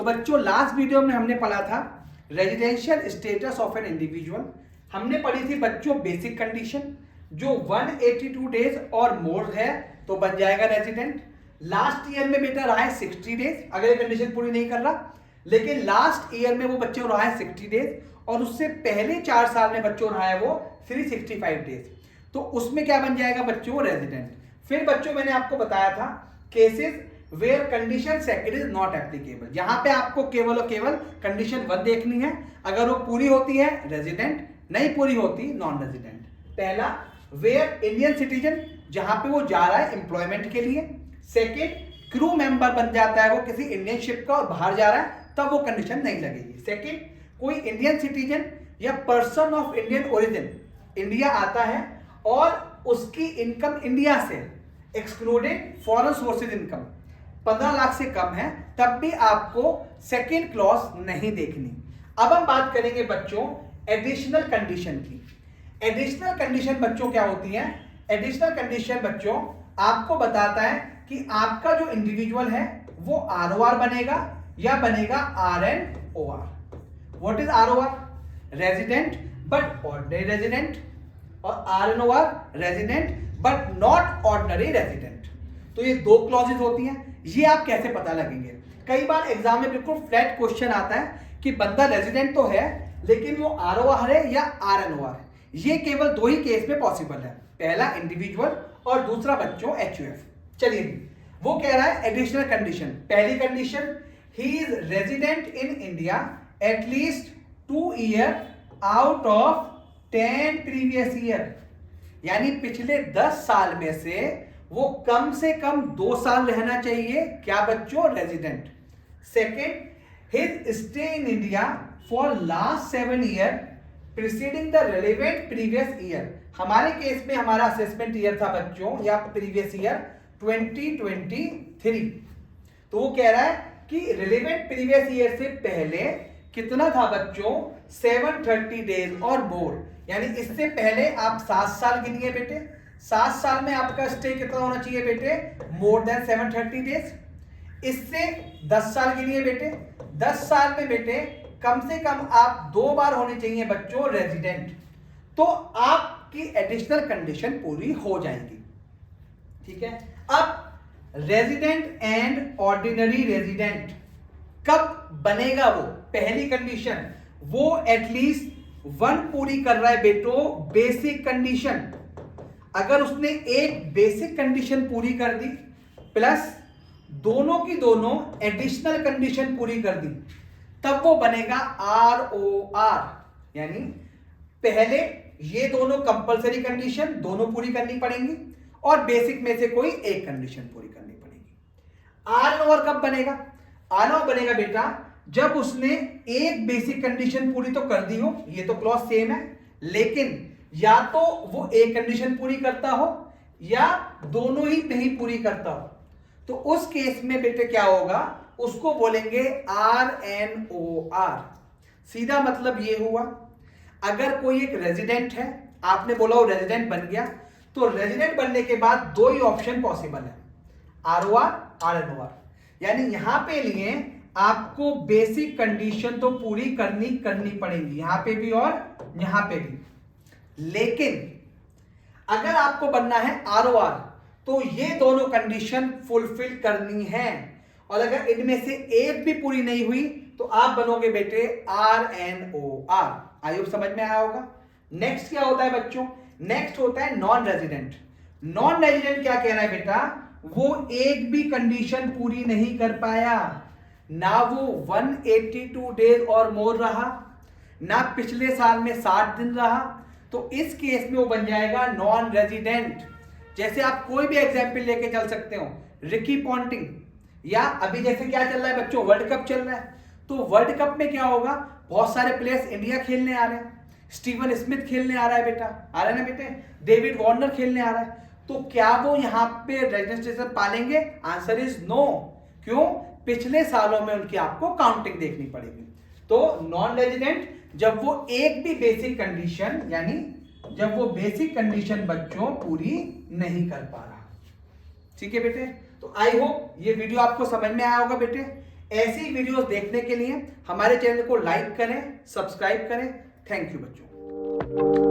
बच्चों last video में हमने पढ़ा था residential status of an individual. हमने पढ़ी थी बच्चों बेसिक कंडीशन, जो 182 डेज और मोर है तो बन जाएगा रेजिडेंट। लास्ट ईयर में बेटा रहा है 60 डेज, अगर ये कंडीशन पूरी नहीं कर रहा, लेकिन लास्ट ईयर में वो बच्चों रहा है 60 डेज और उससे पहले 4 साल में बच्चों रहा है वो 365 डेज, तो उसमें क्या बन जाएगा बच्चों रेजिडेंट। फिर बच्चों मैंने आपको बताया था cases where condition second is not applicable, जहां पे आपको केवल और केवल कंडीशन 1 देखनी है, अगर वो पूरी होती है रेजिडेंट, नहीं पूरी होती नॉन रेजिडेंट। पहला वेयर इंडियन सिटीजन, जहां पे वो जा रहा है एम्प्लॉयमेंट के लिए। सेकेंड क्रू मेंबर बन जाता है वो किसी इंडियन शिप का और बाहर जा रहा है, तब वो कंडीशन नहीं लगेगी। सेकेंड कोई इंडियन सिटीजन या person of Indian origin India आता है और उसकी इनकम इंडिया से excluded foreign sources income 15 lakh से कम है, तब भी आपको सेकेंड क्लॉज नहीं देखनी। अब हम बात करेंगे बच्चों एडिशनल कंडीशन की। एडिशनल कंडीशन बच्चों क्या होती है? एडिशनल कंडीशन बच्चों आपको बताता है कि आपका जो इंडिविजुअल है वो ROR बनेगा या बनेगा RNOR। What is ROR? Resident but ordinary resident, और RNOR resident but not ordinary resident. तो ये 2 क्लॉजेज होती हैं। ये आप कैसे पता लगेंगे? कई बार एग्जाम में बिल्कुल फ्लैट क्वेश्चन आता है कि बंदा रेजिडेंट तो है लेकिन वो ROR है या RNOR है। ये केवल 2 ही केस में पॉसिबल है, पहला इंडिविजुअल और दूसरा बच्चों HUF। चलिए वो कह रहा है एडिशनल कंडीशन। पहली condition he is resident in India at least 2 year out of 10 previous year, यानी पिछले 10 साल में से वो कम से कम 2 साल रहना चाहिए। क्या बच्चों? Resident. Second his stay in India for last 7 year preceding the relevant previous year. हमारे केस में हमारा असेसमेंट ईयर था बच्चों या प्रीवियस ईयर 2023। तो वो कह रहा है कि रेलेवेंट प्रीवियस ईयर से पहले कितना था बच्चों? 730 डेज और मोर, यानी इससे पहले आप 7 साल गिनिए बेटे। 7 साल में आपका स्टे कितना होना चाहिए बेटे? More than 730 days. इससे 10 साल गिनिए बेटे। 10 साल में बेटे कम से कम आप 2 बार होनी चाहिए बच्चों रेजिडेंट, तो आपकी एडिशनल कंडीशन पूरी हो जाएगी। ठीक है। अब रेजिडेंट एंड ऑर्डिनरी रेजिडेंट कब बनेगा? वो पहली कंडीशन वो एटलीस्ट 1 पूरी कर रहा है बेटो बेसिक कंडीशन। अगर उसने एक बेसिक कंडीशन पूरी कर दी प्लस दोनों की दोनों एडिशनल कंडीशन पूरी कर दी, तब वो बनेगा ROR, यानी पहले ये दोनों कंपलसरी कंडीशन दोनों पूरी करनी पड़ेंगी और बेसिक में से कोई एक कंडीशन पूरी करनी पड़ेगी। RNOR कब बनेगा? RNOR बनेगा बेटा जब उसने एक बेसिक कंडीशन पूरी तो कर दी हो, ये तो क्लॉज सेम है, लेकिन या तो वो एक कंडीशन पूरी करता हो या दोनों ही नहीं पूरी करता हो, तो उस केस में बेटे क्या होगा? उसको बोलेंगे RNOR। सीधा मतलब ये हुआ, अगर कोई एक रेजिडेंट है, आपने बोला वो रेजिडेंट बन गया, तो रेजिडेंट बनने के बाद 2 ही ऑप्शन पॉसिबल है, ROR RNOR। यानी यहां पे लिए आपको बेसिक कंडीशन तो पूरी करनी पड़ेगी, यहां पे भी और यहां पे भी। लेकिन अगर आपको बनना है ROR तो ये दोनों कंडीशन फुलफिल करनी है, और अगर इनमें से एक भी पूरी नहीं हुई तो आप बनोगे बेटे RNOR। आई होप समझ में आया होगा। नेक्स्ट क्या होता है बच्चों? नेक्स्ट होता है नॉन रेजिडेंट। नॉन रेजिडेंट क्या कह रहा है बेटा? वो एक भी कंडीशन पूरी नहीं कर पाया, ना वो 182 डेज और मोर रहा, ना पिछले साल में 60 दिन रहा, तो इस केस में वो बन जाएगा नॉन रेजिडेंट। जैसे आप कोई भी एग्जाम्पल लेके चल सकते हो, रिकी पॉन्टिंग, या अभी जैसे क्या चल रहा है बच्चों, वर्ल्ड कप चल रहा है, तो वर्ल्ड कप में क्या होगा? बहुत सारे प्लेयर्स इंडिया खेलने आ रहे हैं, स्टीवन स्मिथ खेलने आ रहा है बेटा, आ रहा है ना बेटे, डेविड वार्नर खेलने आ रहा है, तो क्या वो यहाँ पे रजिस्ट्रेशन पालेंगे? Answer is no. क्यों? पिछले सालों में उनकी आपको काउंटिंग देखनी पड़ेगी। तो नॉन रेजिडेंट जब वो एक भी बेसिक कंडीशन, यानी जब वो बेसिक कंडीशन बच्चों पूरी नहीं कर पा रहा। ठीक है बेटे, तो आई होप ये वीडियो आपको समझ में आया होगा बेटे। ऐसी वीडियोस देखने के लिए हमारे चैनल को लाइक करें, सब्सक्राइब करें। थैंक यू बच्चों।